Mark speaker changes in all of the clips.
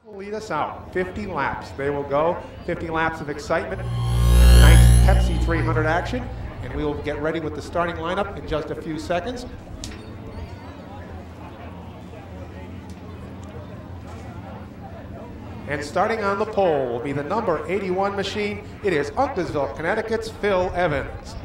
Speaker 1: Will lead us out 50 laps. They will go 50 laps of excitement, nice Pepsi 300 action, and we will get ready with the starting lineup in just a few seconds. And starting on the pole will be the number 81 machine. It is Uncasville, Connecticut's Phil Evans.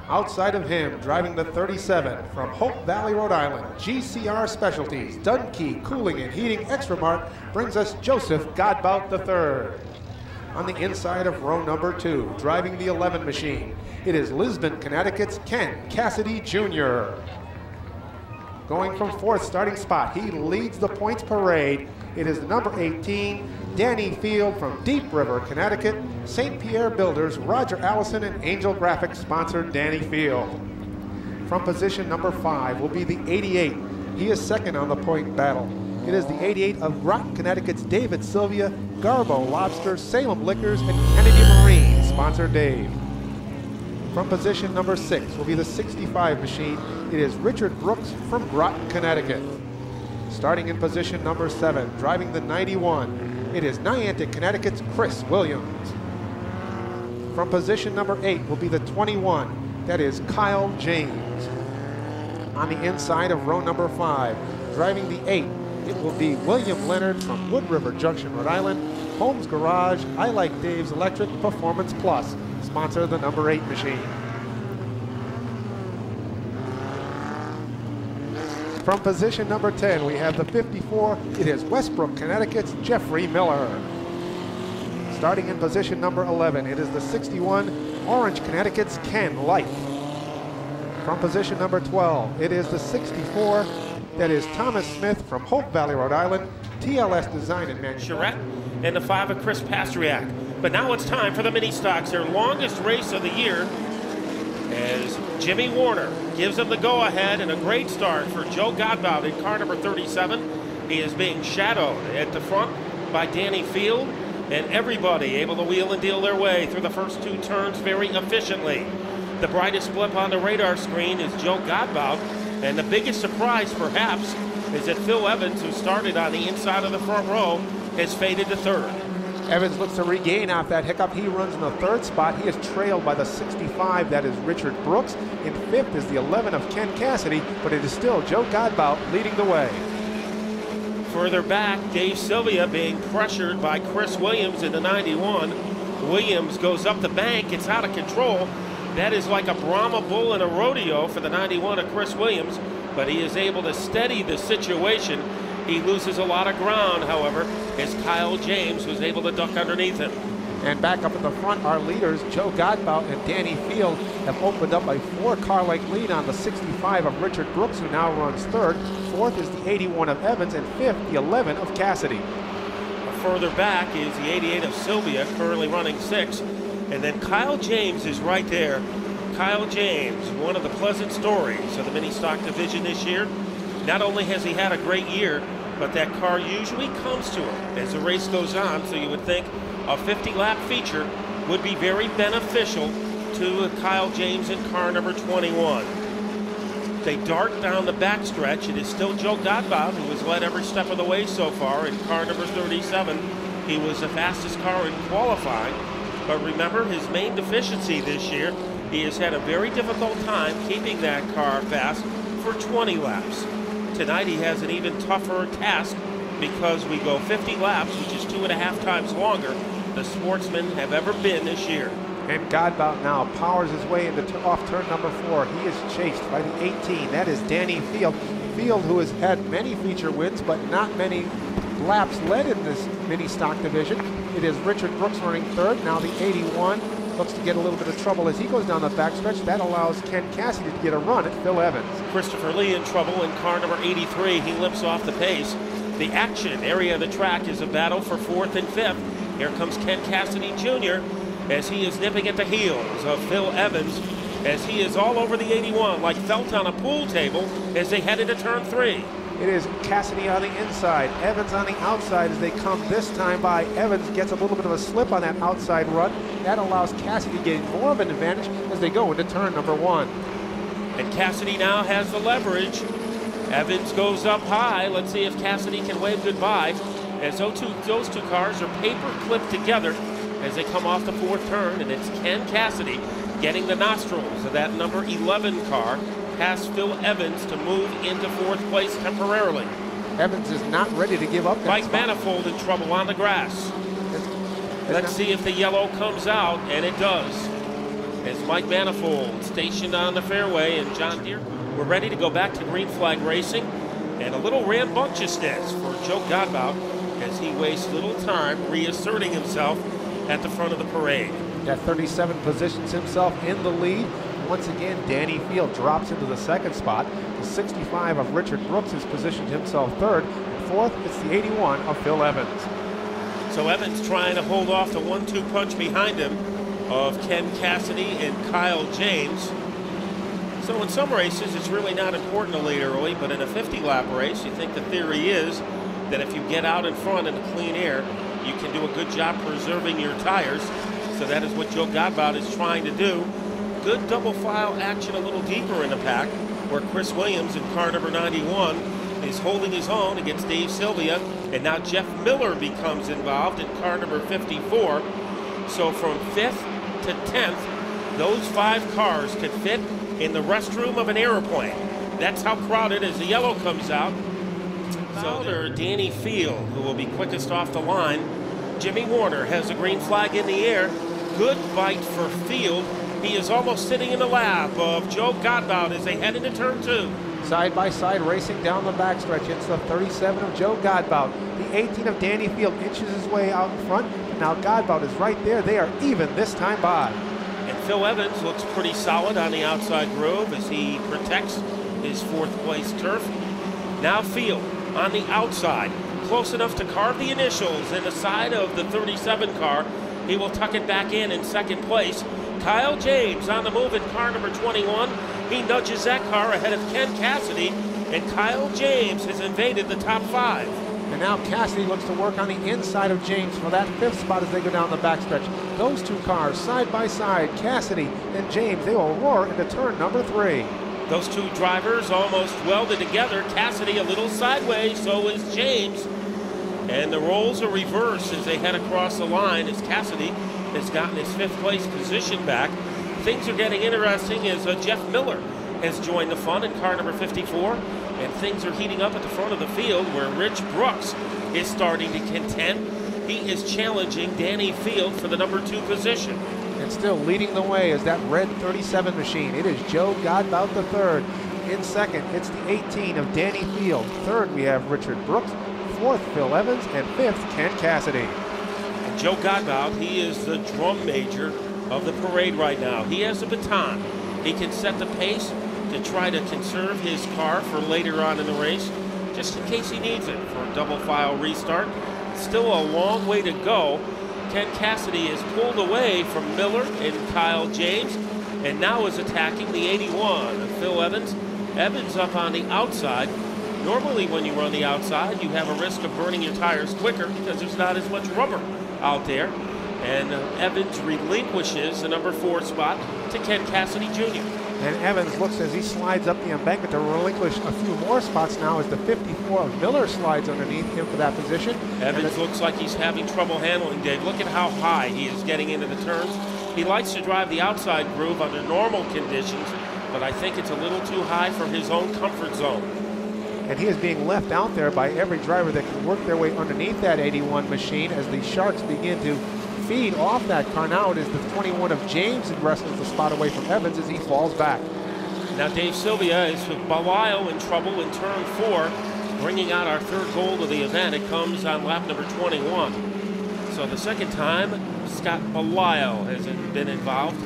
Speaker 1: Outside of him, driving the 37 from Hope Valley, Rhode Island, GCR Specialties, Dunkey Cooling and Heating Extra Mark brings us Joseph Godbout III. On the inside of row number 2, driving the 11 machine, it is Lisbon, Connecticut's Ken Cassidy Jr. Going from 4th starting spot, he leads the points parade. It is the number 18, Danny Field from Deep River, Connecticut. St. Pierre Builders, Roger Allison and Angel Graphics sponsored Danny Field. From position number 5 will be the 88. He is second on the point battle. It is the 88 of Groton, Connecticut's David Sylvia, Garbo Lobster, Salem Liquors, and Kennedy Marine sponsored Dave. From position number 6 will be the 65 machine. It is Richard Brooks from Groton, Connecticut. Starting in position number 7, driving the 91, it is Niantic, Connecticut's Chris Williams. From position number 8 will be the 21, that is Kyle James. On the inside of row number 5, driving the 8, it will be William Leonard from Wood River Junction, Rhode Island. Holmes Garage, I Like Dave's Electric, Performance Plus, sponsor the number 8 machine. From position number 10, we have the 54. It is Westbrook, Connecticut's Jeffrey Miller. Starting in position number 11, it is the 61, Orange, Connecticut's Ken Light. From position number 12, it is the 64. That is Thomas Smith from Hope Valley, Rhode Island. TLS Design and Manufacturing.
Speaker 2: And the 5 of Chris Pastriak. But now it's time for the mini stocks, their longest race of the year, as Jimmy Warner gives them the go-ahead and a great start for Joe Godbout in car number 37. He is being shadowed at the front by Danny Field, and everybody able to wheel and deal their way through the first 2 turns very efficiently. The brightest blip on the radar screen is Joe Godbout, and the biggest surprise perhaps is that Phil Evans, who started on the inside of the front row, has faded to 3rd.
Speaker 1: Evans looks to regain off that hiccup. He runs in the 3rd spot. He is trailed by the 65, that is Richard Brooks. In 5th is the 11 of Ken Cassidy, but it is still Joe Godbout leading the way.
Speaker 2: Further back, Dave Sylvia being pressured by Chris Williams in the 91. Williams goes up the bank. It's out of control. That is like a Brahma bull in a rodeo for the 91 of Chris Williams, but he is able to steady the situation. He loses a lot of ground, however, as Kyle James was able to duck underneath him.
Speaker 1: And back up at the front, our leaders, Joe Godbout and Danny Field, have opened up a 4-car length lead on the 65 of Richard Brooks, who now runs 3rd. 4th is the 81 of Evans, and 5th, the 11 of Cassidy.
Speaker 2: Further back is the 88 of Sylvia, currently running 6th. And then Kyle James is right there. Kyle James, one of the pleasant stories of the mini stock division this year. Not only has he had a great year, but that car usually comes to him as the race goes on, so you would think a 50-lap feature would be very beneficial to Kyle James in car number 21. They dart down the backstretch. It is still Joe Godbout, who has led every step of the way so far in car number 37. He was the fastest car in qualifying, but remember his main deficiency this year, he has had a very difficult time keeping that car fast for 20 laps. Tonight he has an even tougher task because we go 50 laps, which is 2.5 times longer the sportsmen have ever been this year.
Speaker 1: And Godbout now powers his way into off turn number 4. He is chased by the 18. That is Danny Field. Field, who has had many feature wins, but not many laps led in this mini stock division. It is Richard Brooks running 3rd. Now the 81 looks to get a little bit of trouble as he goes down the backstretch. That allows Ken Cassidy to get a run at Phil Evans.
Speaker 2: Christopher Lee in trouble in car number 83. He limps off the pace. The action area of the track is a battle for 4th and 5th. Here comes Ken Cassidy Jr. as he is nipping at the heels of Phil Evans, as he is all over the 81 like felt on a pool table as they head into turn 3.
Speaker 1: It is Cassidy on the inside, Evans on the outside as they come this time by. Evans gets a little bit of a slip on that outside run. That allows Cassidy to gain more of an advantage as they go into turn number 1.
Speaker 2: And Cassidy now has the leverage. Evans goes up high. Let's see if Cassidy can wave goodbye. as those two cars are paper clipped together as they come off the fourth turn, and it's Ken Cassidy getting the nostrils of that number 11 car past Phil Evans to move into fourth place temporarily.
Speaker 1: Evans is not ready to give up that
Speaker 2: Mike
Speaker 1: spot.
Speaker 2: Manifold in trouble on the grass. Let's see if the yellow comes out, and it does. As Mike Manifold stationed on the fairway, and John Deere, we're ready to go back to green flag racing, and a little rambunctiousness for Joe Godbout as he wastes little time reasserting himself at the front of the parade.
Speaker 1: That 37 positions himself in the lead. Once again, Danny Field drops into the second spot. The 65 of Richard Brooks has positioned himself third. And fourth, it's the 81 of Phil Evans.
Speaker 2: So Evans trying to hold off the 1-2 punch behind him of Ken Cassidy and Kyle James. So in some races, it's really not important to lead early, but in a 50-lap race, you think the theory is that if you get out in front in the clean air, you can do a good job preserving your tires. So that is what Joe Godbout is trying to do. Good double file action a little deeper in the pack, where Chris Williams in car number 91 is holding his own against Dave Sylvia, and now Jeff Miller becomes involved in car number 54. So from 5th to 10th, those 5 cars could fit in the restroom of an airplane. That's how crowded as the yellow comes out. So there's Danny Field, who will be quickest off the line. Jimmy Warner has a green flag in the air. Good bite for Field. He is almost sitting in the lap of Joe Godbout as they head into turn 2.
Speaker 1: Side by side racing down the backstretch. It's the 37 of Joe Godbout. The 18 of Danny Field inches his way out in front. Now Godbout is right there. They are even this time by.
Speaker 2: And Phil Evans looks pretty solid on the outside groove as he protects his fourth place turf. Now Field on the outside, close enough to carve the initials in the side of the 37 car. He will tuck it back in second place. Kyle James on the move in car number 21. He nudges that car ahead of Ken Cassidy, and Kyle James has invaded the top 5.
Speaker 1: And now Cassidy looks to work on the inside of James for that 5th spot as they go down the backstretch. Those 2 cars side by side, Cassidy and James, they will roar into turn number 3.
Speaker 2: Those 2 drivers almost welded together. Cassidy a little sideways, so is James. And the roles are reversed as they head across the line as Cassidy has gotten his 5th place position back. Things are getting interesting as Jeff Miller has joined the fun in car number 54. And things are heating up at the front of the field where Rich Brooks is starting to contend. He is challenging Danny Field for the number 2 position.
Speaker 1: And still leading the way is that red 37 machine. It is Joe Godbout III. In second, it's the 18 of Danny Field. Third, we have Richard Brooks. Fourth, Phil Evans. And 5th, Ken Cassidy.
Speaker 2: And Joe Godbout, he is the drum major of the parade right now. He has a baton. He can set the pace to try to conserve his car for later on in the race, just in case he needs it for a double file restart. Still a long way to go. Ken Cassidy is pulled away from Miller and Kyle James, and now is attacking the 81 of Phil Evans. Evans up on the outside. Normally when you run the outside, you have a risk of burning your tires quicker because there's not as much rubber out there. And Evans relinquishes the number 4 spot to Ken Cassidy Jr.
Speaker 1: And Evans looks as he slides up the embankment to relinquish a few more spots now as the 54 of Miller slides underneath him for that position.
Speaker 2: Evans looks like he's having trouble handling, Dave. Look at how high he is getting into the turns. He likes to drive the outside groove under normal conditions, but I think it's a little too high for his own comfort zone.
Speaker 1: And he is being left out there by every driver that can work their way underneath that 81 machine as the Sharks begin to feed off that car. Now it is the 21 of James that wrestles the spot away from Evans as he falls back.
Speaker 2: Now Dave Sylvia is with Belial in trouble in turn 4, bringing out our 3rd goal of the event. It comes on lap number 21. So the second time, Scott Belial has been involved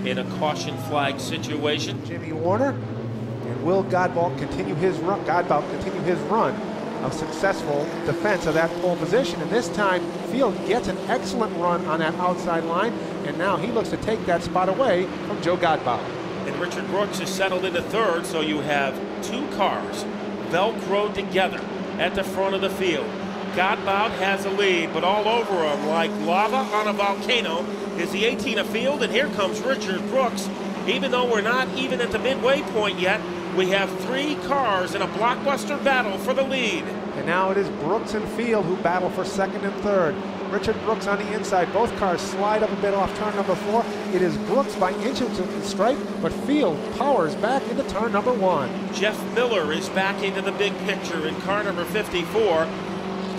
Speaker 2: in a caution flag situation.
Speaker 1: Jimmy Warner and Will Godbout continue his run of successful defense of that pole position, and this time Field gets an excellent run on that outside line, and now he looks to take that spot away from Joe Godbout.
Speaker 2: And Richard Brooks is settled into 3rd, so you have 2 cars velcroed together at the front of the field. Godbout has a lead, but all over him like lava on a volcano is the 18 of Field, and here comes Richard Brooks. Even though we're not even at the midway point yet, We have 3 cars in a blockbuster battle for the lead.
Speaker 1: And now it is Brooks and Field who battle for second and third. Richard Brooks on the inside. Both cars slide up a bit off turn number 4. It is Brooks by inches to the stripe, but Field powers back into turn number 1.
Speaker 2: Jeff Miller is back into the big picture in car number 54.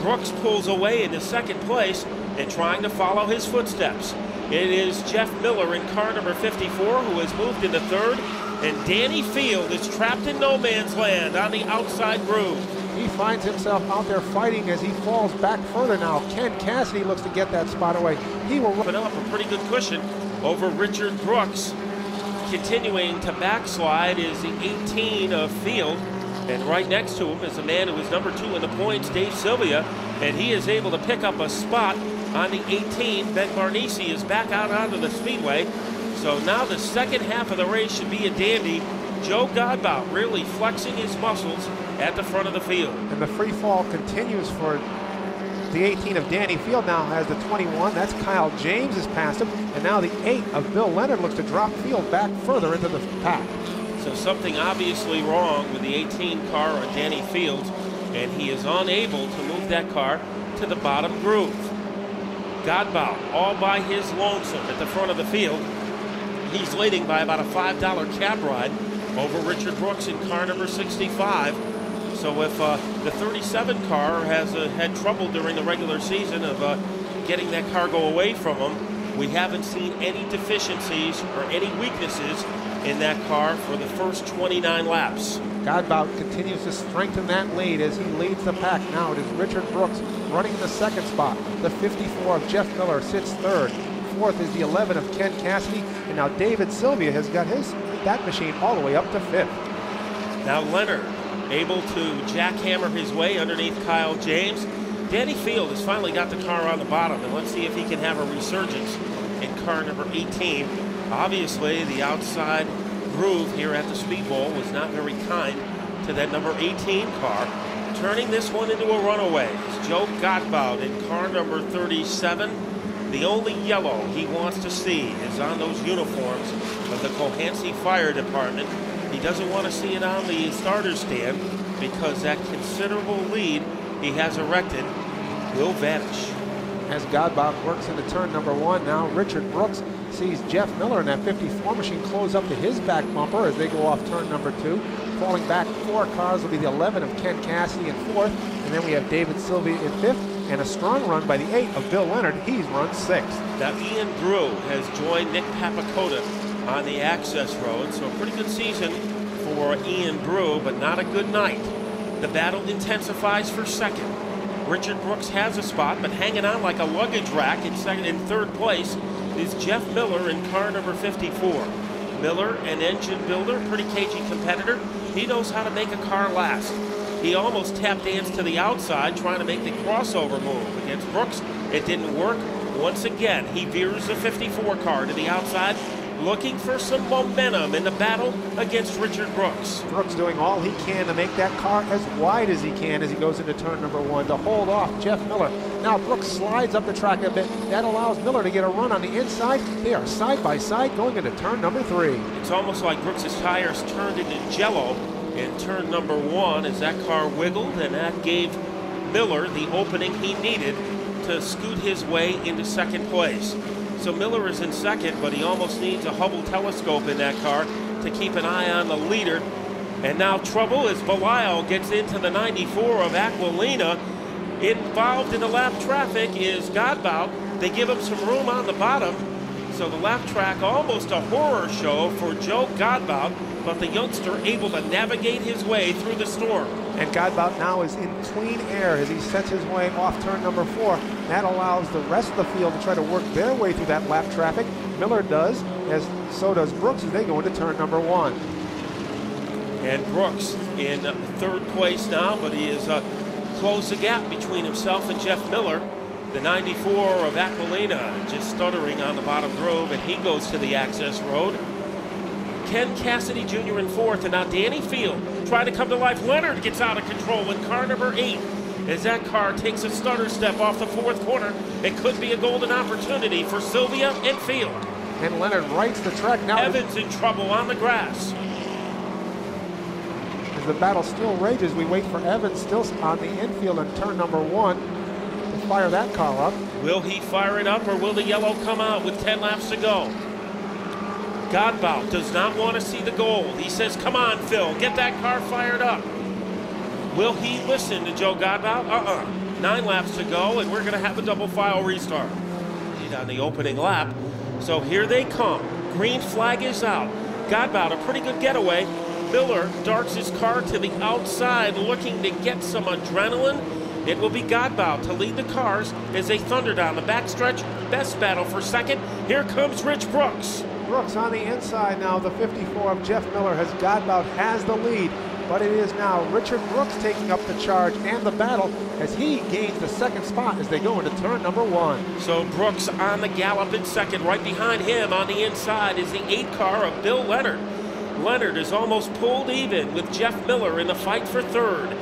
Speaker 2: Brooks pulls away into second place and trying to follow his footsteps. It is Jeff Miller in car number 54 who has moved into third, and Danny Field is trapped in no man's land on the outside groove.
Speaker 1: He finds himself out there fighting as he falls back further now. Ken Cassidy looks to get that spot away. He will
Speaker 2: put up a pretty good cushion over Richard Brooks. Continuing to backslide is the 18 of Field, and right next to him is a man who is number 2 in the points, Dave Sylvia, and he is able to pick up a spot on the 18. Ben Barnesi is back out onto the speedway. So now the second half of the race should be a dandy. Joe Godbout really flexing his muscles at the front of the field.
Speaker 1: And the free fall continues for the 18 of Danny Field now has the 21. That's Kyle James has passed him. And now the 8 of Bill Leonard looks to drop Field back further into the pack.
Speaker 2: So something obviously wrong with the 18 car on Danny Field, and he is unable to move that car to the bottom groove. Godbout all by his lonesome at the front of the field. He's leading by about a $5 cab ride over Richard Brooks in car number 65. So if the 37 car has had trouble during the regular season of getting that cargo away from him, we haven't seen any deficiencies or any weaknesses in that car for the first 29 laps.
Speaker 1: Godbout continues to strengthen that lead as he leads the pack. Now it is Richard Brooks running in the second spot. The 54 of Jeff Miller sits third. Fourth is the 11 of Ken Cassidy, and now David Sylvia has got that machine all the way up to 5th.
Speaker 2: Now Leonard able to jackhammer his way underneath Kyle James. Danny Field has finally got the car on the bottom, and let's see if he can have a resurgence in car number 18. Obviously, the outside groove here at the Speedbowl was not very kind to that number 18 car. Turning this one into a runaway is Joe Godbout in car number 37. The only yellow he wants to see is on those uniforms of the Cohansey Fire Department. He doesn't want to see it on the starter stand because that considerable lead he has erected will vanish.
Speaker 1: As Godbout works into turn number 1, now Richard Brooks sees Jeff Miller in that 54 machine close up to his back bumper as they go off turn number 2. Falling back 4 cars will be the 11 of Ken Cassidy in 4th, and then we have David Sylvia in 5th, and a strong run by the 8 of Bill Leonard. He's run 6th.
Speaker 2: Now Ian Brew has joined Nick Papakota on the access road, so a pretty good season for Ian Brew, but not a good night. The battle intensifies for second. Richard Brooks has a spot, but hanging on like a luggage rack in second and third place is Jeff Miller in car number 54. Miller, an engine builder, pretty cagey competitor. He knows how to make a car last. He almost tap danced to the outside trying to make the crossover move against Brooks. It didn't work. Once again, he veers the 54 car to the outside, looking for some momentum in the battle against Richard Brooks.
Speaker 1: Brooks doing all he can to make that car as wide as he can as he goes into turn number 1 to hold off Jeff Miller. Now Brooks slides up the track a bit. That allows Miller to get a run on the inside. They are side by side going into turn number 3.
Speaker 2: It's almost like Brooks's tires turned into jello in turn number 1 as that car wiggled, and that gave Miller the opening he needed to scoot his way into second place. So Miller is in second, but he almost needs a Hubble telescope in that car to keep an eye on the leader. And now trouble as Belial gets into the 94 of Aquilina. Involved in the lap traffic is Godbout. They give him some room on the bottom. So the lap track almost a horror show for Joe Godbout, but the youngster able to navigate his way through the storm.
Speaker 1: And Godbout now is in clean air as he sets his way off turn number 4. That allows the rest of the field to try to work their way through that lap traffic. Miller does, as so does Brooks as they go into turn number 1.
Speaker 2: And Brooks in third place now, but he has closed the gap between himself and Jeff Miller. The 94 of Aquilina just stuttering on the bottom groove, and he goes to the access road. Ken Cassidy Jr. in 4th, and now Danny Field trying to come to life. Leonard gets out of control in car number 8. As that car takes a stutter step off the 4th corner, it could be a golden opportunity for Sylvia and Field.
Speaker 1: And Leonard rights the track now.
Speaker 2: Evans in trouble on the grass.
Speaker 1: the battle still rages. We wait for Evans still on the infield in turn number 1 to fire that car up.
Speaker 2: Will he fire it up, or will the yellow come out with 10 laps to go? Godbout does not want to see the gold. He says, come on, Phil, get that car fired up. Will he listen to Joe Godbout? 9 laps to go, and we're going to have a double file restart. He's on the opening lap. So here they come. Green flag is out. Godbout, a pretty good getaway. Miller darts his car to the outside, looking to get some adrenaline. It will be Godbout to lead the cars as they thunder down the backstretch. Best battle for second. Here comes Rich Brooks.
Speaker 1: Brooks on the inside now. The 54 of Jeff Miller has Godbout has the lead. But it is now Richard Brooks taking up the charge and the battle as he gains the second spot as they go into turn number 1.
Speaker 2: So Brooks on the gallop in second. Right behind him on the inside is the 8 car of Bill Leonard. Leonard is almost pulled even with Jeff Miller in the fight for third.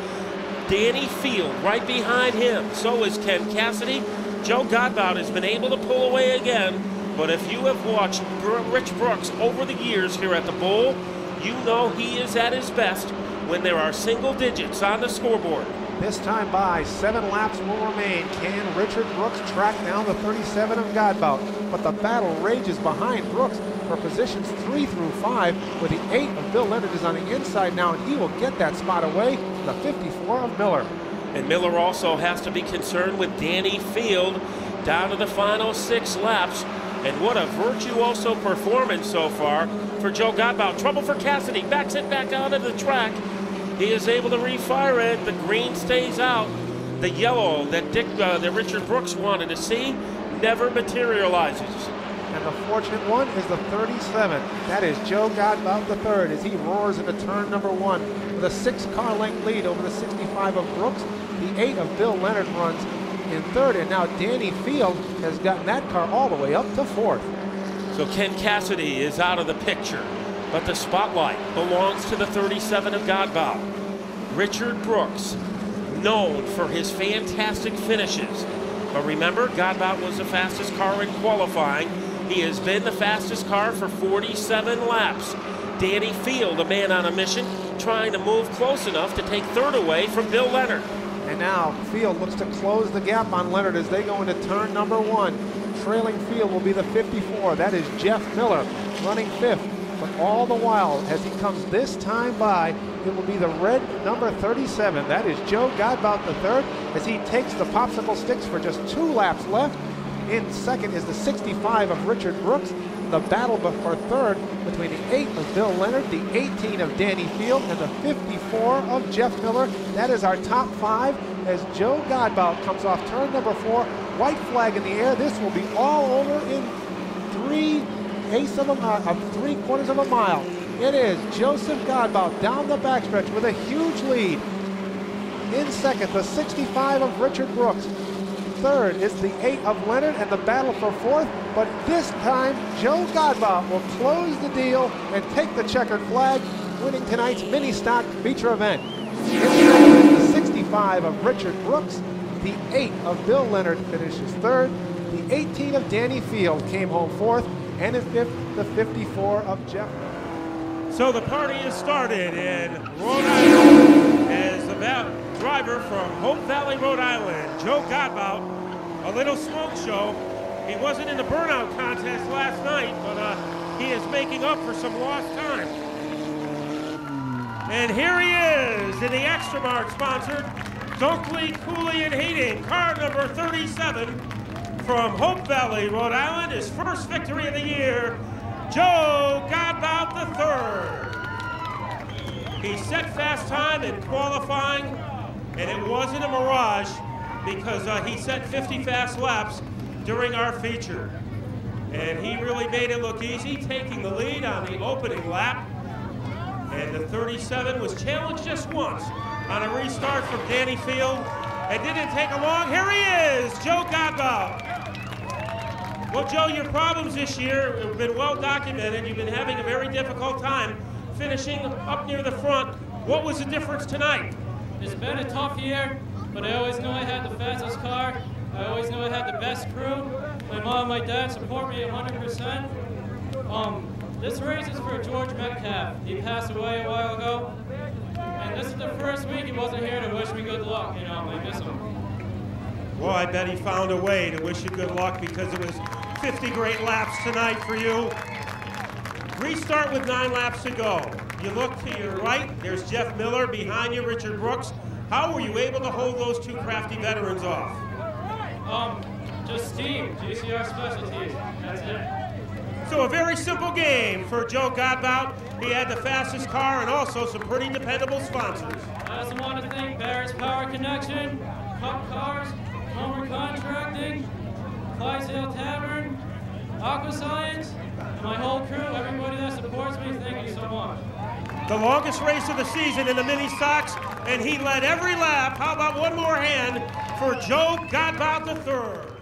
Speaker 2: Danny Field right behind him. So is Ken Cassidy. Joe Godbout has been able to pull away again. But if you have watched Rich Brooks over the years here at the Bowl, you know he is at his best when there are single digits on the scoreboard.
Speaker 1: This time by 7 laps will remain. Can Richard Brooks track down the 37 of Godbout? But the battle rages behind Brooks for positions 3 through 5, with the 8 of Bill Leonard is on the inside now, and he will get that spot away from the 54 of Miller.
Speaker 2: And Miller also has to be concerned with Danny Field down to the final 6 laps. And what a virtuoso performance so far for Joe Godbout. Trouble for Cassidy, backs it back out of the track. He is able to refire it. The green stays out. The yellow that Richard Brooks wanted to see never materializes.
Speaker 1: And the fortunate one is the 37. That is Joe Godbout III as he roars into turn number 1 with a 6-car length lead over the 65 of Brooks. The 8 of Bill Leonard runs in third, and now Danny Field has gotten that car all the way up to 4th.
Speaker 2: So Ken Cassidy is out of the picture, but the spotlight belongs to the 37 of Godbout. Richard Brooks, known for his fantastic finishes. But remember, Godbout was the fastest car in qualifying. He has been the fastest car for 47 laps. Danny Field, a man on a mission, trying to move close enough to take third away from Bill Leonard.
Speaker 1: And now Field looks to close the gap on Leonard as they go into turn number 1. Trailing Field will be the 54. That is Jeff Miller running 5th. But all the while, as he comes this time by, it will be the red number 37. That is Joe Godbout III as he takes the popsicle sticks for just 2 laps left. In second is the 65 of Richard Brooks. The battle for third between the 8 of Bill Leonard, the 18 of Danny Field, and the 54 of Jeff Miller. That is our top 5 as Joe Godbout comes off turn number 4. White flag in the air. This will be all over in 3/4 of a mile. It is Joseph Godbout down the backstretch with a huge lead. In second, the 65 of Richard Brooks. Third is the 8 of Leonard and the battle for 4th, but this time Joe Godbout will close the deal and take the checkered flag, winning tonight's mini stock feature event. The 65 of Richard Brooks, the 8 of Bill Leonard finishes 3rd, the 18 of Danny Field came home 4th, and in 5th, the 54 of Jeff.
Speaker 2: So the party is started in Rhode Island as the driver from Hope Valley, Rhode Island, Joe Godbout, a little smoke show. He wasn't in the burnout contest last night, but he is making up for some lost time. And here he is in the Extra Mark sponsored Dunkley, Cooley and Heating, car number 37 from Hope Valley, Rhode Island, his first victory of the year, Joe Godbout III. He set fast time in qualifying, and it wasn't a mirage because he set 50 fast laps during our feature. And he really made it look easy, taking the lead on the opening lap. And the 37 was challenged just once on a restart from Danny Field. It didn't take him long. Here he is, Joe Godbout. Well, Joe, your problems this year have been well documented. You've been having a very difficult time finishing up near the front. What was the difference tonight?
Speaker 3: It's been a tough year, but I always knew I had the fastest car. I always knew I had the best crew. My mom and my dad support me 100%. This race is for George Metcalf. He passed away a while ago. And this is the first week he wasn't here to wish me good luck. You know, I miss him.
Speaker 4: Well, I bet he found a way to wish you good luck because it was 50 great laps tonight for you. Restart with 9 laps to go. You look to your right, there's Jeff Miller, behind you, Richard Brooks. How were you able to hold those 2 crafty veterans off?
Speaker 3: Just team, GCR specialties, that's it.
Speaker 4: So a very simple game for Joe Godbout. He had the fastest car and also some pretty dependable sponsors.
Speaker 3: I also want to thank Barrett's Power Connection, Cup Cars, Homer Contracting, Clydesdale Tavern, Aqua Science, and my whole crew, everybody that supports me, thank you so much.
Speaker 4: The longest race of the season in the mini stocks, and he led every lap. How about one more hand for Joe Godbout III?